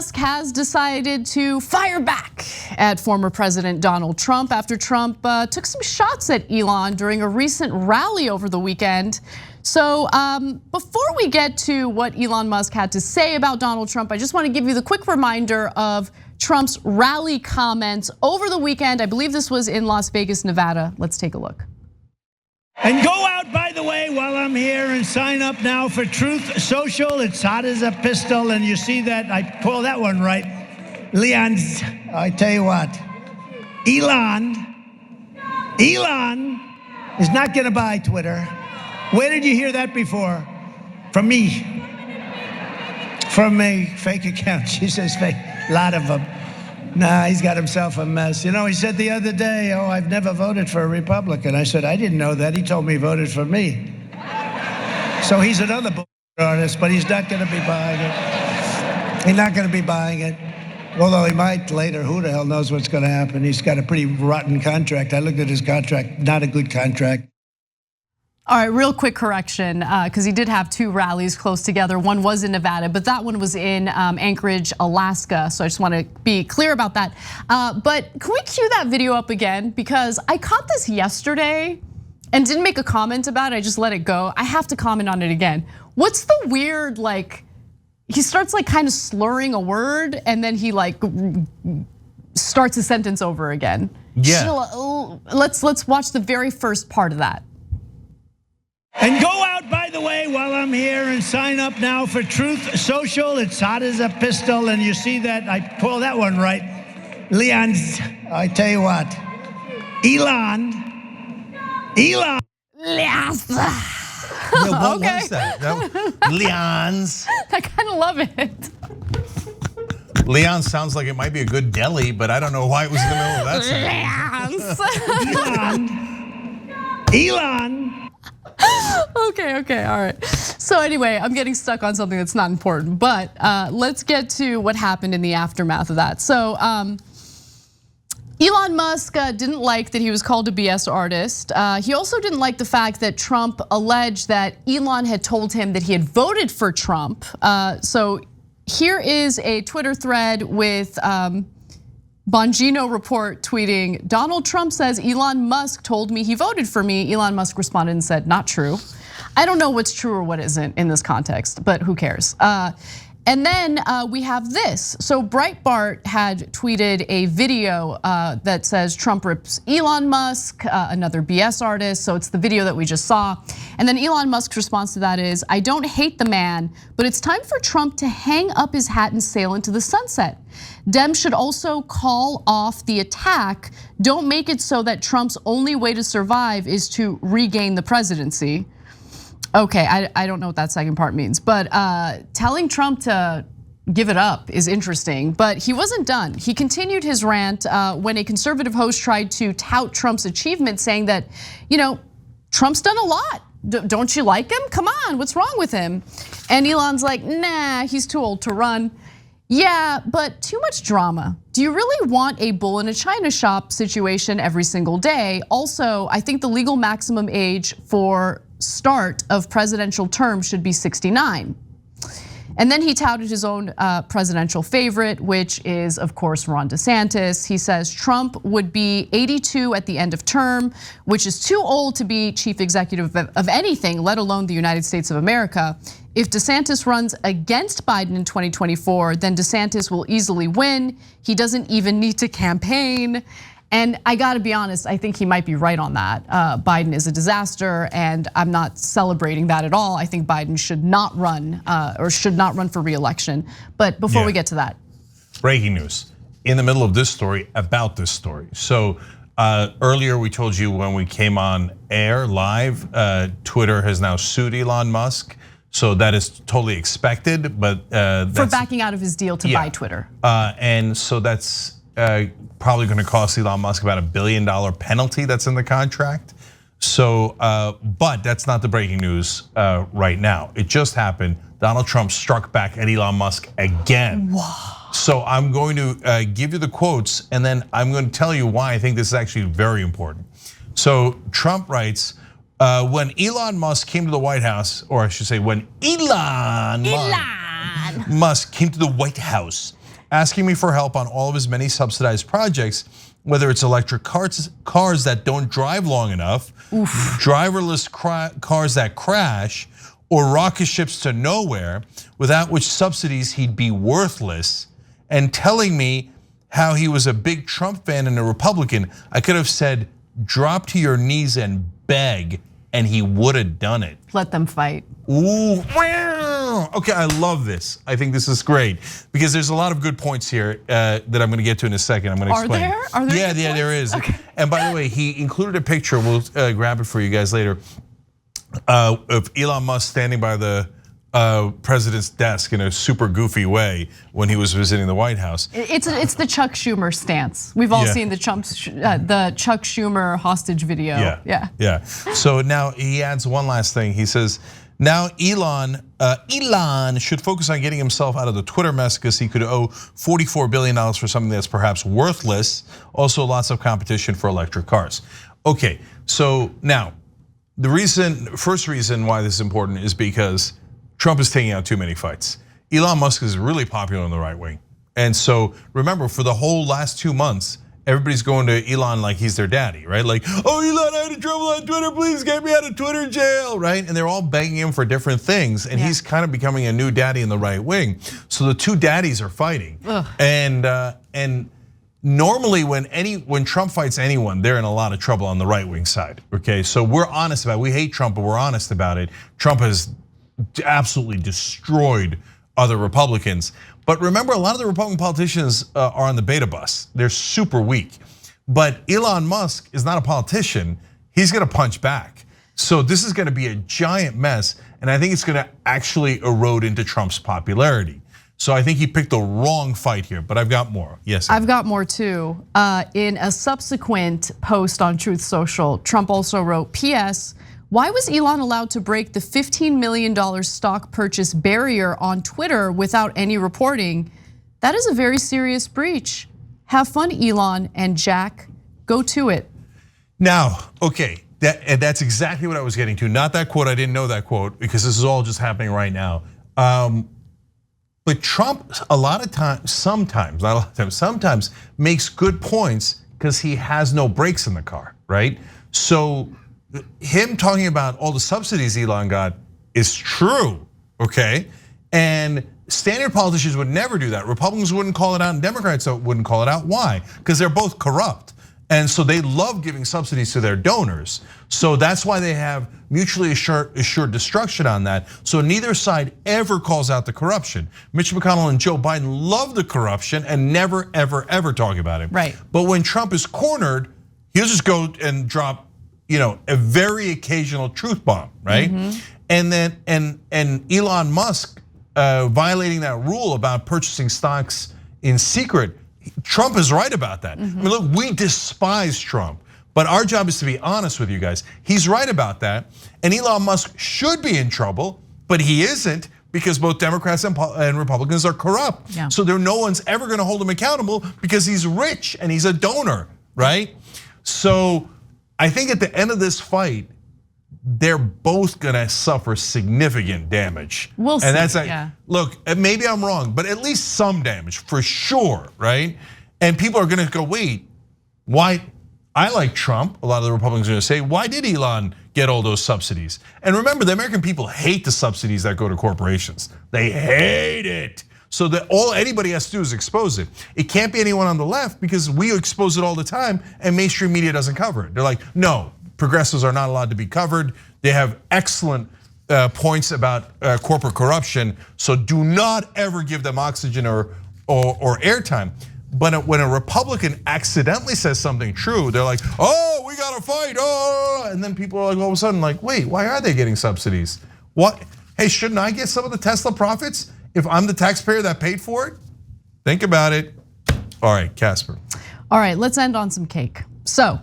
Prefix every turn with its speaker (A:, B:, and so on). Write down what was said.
A: Musk has decided to fire back at former President Donald Trump after Trump took some shots at Elon during a recent rally over the weekend. So before we get to what Elon Musk had to say about Donald Trump, I just want to give you the quick reminder of Trump's rally comments over the weekend. I believe this was in Las Vegas, Nevada. Let's take a look.
B: And go out, by the way, while I'm here and sign up now for Truth Social. It's hot as a pistol, and you see that, I pulled that one right. Leon's, I tell you what, Elon is not gonna buy Twitter. Where did you hear that before? From me. From a fake account. She says fake, a lot of them. Nah, he's got himself a mess. You know, he said the other day, oh, I've never voted for a Republican. I said, I didn't know that. He told me he voted for me. So he's another artist, but he's not gonna be buying it. He's not gonna be buying it. Although he might later, who the hell knows what's gonna happen. He's got a pretty rotten contract. I looked at his contract, not a good contract.
A: All right, real quick correction, because he did have two rallies close together. One was in Nevada, but that one was in Anchorage, Alaska. So I just want to be clear about that. But can we cue that video up again? Because I caught this yesterday and didn't make a comment about it. I just let it go. I have to comment on it again. What's the weird, like, he starts like kind of slurring a word and then he like starts a sentence over again.
C: Yeah.
A: Let's watch the very first part of that.
B: And go out, by the way, while I'm here and sign up now for Truth Social. It's hot as a pistol, and you see that, I pulled that one right. Leon's, I tell you what, Elon.
A: Yes.
C: Yeah, what was that? Leon's.
A: I kind of love it.
C: Leon sounds like it might be a good deli, but I don't know why it was in the middle of that sentence.
B: Elon.
A: Okay, all right. So anyway, I'm getting stuck on something that's not important, but let's get to what happened in the aftermath of that. So Elon Musk didn't like that he was called a BS artist. He also didn't like the fact that Trump alleged that Elon had told him that he had voted for Trump. So here is a Twitter thread with Bongino Report tweeting, Donald Trump says Elon Musk told me he voted for me. Elon Musk responded and said, not true. I don't know what's true or what isn't in this context, but who cares? And then we have this. So Breitbart had tweeted a video that says Trump rips Elon Musk, another BS artist. So it's the video that we just saw. And then Elon Musk's response to that is, I don't hate the man, but it's time for Trump to hang up his hat and sail into the sunset. Dems should also call off the attack. Don't make it so that Trump's only way to survive is to regain the presidency. Okay, I don't know what that second part means, but telling Trump to give it up is interesting, but he wasn't done. He continued his rant when a conservative host tried to tout Trump's achievement, saying that, Trump's done a lot. Don't you like him? Come on, what's wrong with him? And Elon's like, nah, he's too old to run. Yeah, but too much drama. Do you really want a bull in a china shop situation every single day? Also, I think the legal maximum age for start of presidential term should be 69. And then he touted his own presidential favorite, which is of course Ron DeSantis. He says Trump would be 82 at the end of term, which is too old to be chief executive of anything, let alone the United States of America. If DeSantis runs against Biden in 2024, then DeSantis will easily win. He doesn't even need to campaign. And I gotta be honest, I think he might be right on that. Biden is a disaster, and I'm not celebrating that at all. I think Biden should not run or should not run for re-election. But before we get to that.
C: Breaking news, in the middle of this story, about this story. So earlier we told you when we came on air live, Twitter has now sued Elon Musk. So that is totally expected, but
A: for backing out of his deal to buy Twitter.
C: And so that's probably going to cost Elon Musk about $1 billion penalty that's in the contract. So, but that's not the breaking news right now. It just happened. Donald Trump struck back at Elon Musk again.
A: Wow.
C: So I'm going to give you the quotes, and then I'm going to tell you why I think this is actually very important. So Trump writes, when Elon Musk came to the White House, or I should say when Elon Musk came to the White House, asking me for help on all of his many subsidized projects, whether it's electric cars that don't drive long enough, driverless cars that crash, or rocket ships to nowhere, without which subsidies he'd be worthless, and telling me how he was a big Trump fan and a Republican. I could have said, drop to your knees and beg, and he would have done it.
A: Let them fight.
C: Ooh, okay, I love this. I think this is great because there's a lot of good points here that I'm going to get to in a second. I'm going to explain.
A: Are there?
C: Yeah, there is. Okay. And by the way, he included a picture. We'll grab it for you guys later of Elon Musk standing by the president's desk in a super goofy way when he was visiting the White House.
A: It's the Chuck Schumer stance. We've all seen the Chuck Schumer hostage video.
C: Yeah. So now he adds one last thing. He says, now Elon should focus on getting himself out of the Twitter mess because he could owe $44 billion for something that's perhaps worthless. Also, lots of competition for electric cars. Okay, so now the first reason why this is important is because Trump is taking out too many fights. Elon Musk is really popular in the right wing. And so remember, for the whole last 2 months, everybody's going to Elon like he's their daddy, right? Like, oh, Elon, I had trouble on Twitter, please get me out of Twitter jail, right? And they're all begging him for different things. And he's kind of becoming a new daddy in the right wing. So the two daddies are fighting. And normally when Trump fights anyone, they're in a lot of trouble on the right wing side, okay? So we're honest about it. We hate Trump, but we're honest about it. Trump has absolutely destroyed other Republicans. But remember, a lot of the Republican politicians are on the beta bus. They're super weak. But Elon Musk is not a politician. He's gonna punch back. So this is gonna be a giant mess. And I think it's gonna actually erode into Trump's popularity. So I think he picked the wrong fight here, but I've got more. Yes.
A: I've got more too. In a subsequent post on Truth Social, Trump also wrote, P.S. Why was Elon allowed to break the $15 million stock purchase barrier on Twitter without any reporting? That is a very serious breach. Have fun, Elon and Jack. Go to it. Now, okay, that's exactly what I was getting to. Not that quote, I didn't know that quote because this is all just happening right now.
C: But Trump, a lot of times, sometimes, not a lot of times, sometimes makes good points because he has no brakes in the car, right? So him talking about all the subsidies Elon got is true, okay? And standard politicians would never do that. Republicans wouldn't call it out and Democrats wouldn't call it out. Why? Because they're both corrupt. And so they love giving subsidies to their donors. So that's why they have mutually assured destruction on that. So neither side ever calls out the corruption. Mitch McConnell and Joe Biden love the corruption and never, ever, ever talk about it.
A: Right.
C: But when Trump is cornered, he'll just go and drop, a very occasional truth bomb, right? And then and Elon Musk violating that rule about purchasing stocks in secret. Trump is right about that. I mean, look, we despise Trump, but our job is to be honest with you guys. He's right about that, and Elon Musk should be in trouble, but he isn't because both Democrats and Republicans are corrupt.
A: Yeah.
C: So no one's ever going to hold him accountable because he's rich and he's a donor, right? So I think at the end of this fight, they're both gonna suffer significant damage.
A: We'll see,
C: and that's like,
A: yeah.
C: Look, maybe I'm wrong, but at least some damage for sure, right? And people are gonna go, wait, why? I like Trump. A lot of the Republicans are gonna say, why did Elon get all those subsidies? And remember, the American people hate the subsidies that go to corporations. They hate it. So that all anybody has to do is expose it. It can't be anyone on the left because we expose it all the time and mainstream media doesn't cover it. They're like, no, progressives are not allowed to be covered. They have excellent points about corporate corruption. So do not ever give them oxygen or airtime. But when a Republican accidentally says something true, they're like, oh, we gotta fight, oh. And then people are like all of a sudden like, wait, why are they getting subsidies? What? Hey, shouldn't I get some of the Tesla profits if I'm the taxpayer that paid for it? Think about it. All right, Casper.
A: All right, let's end on some cake. So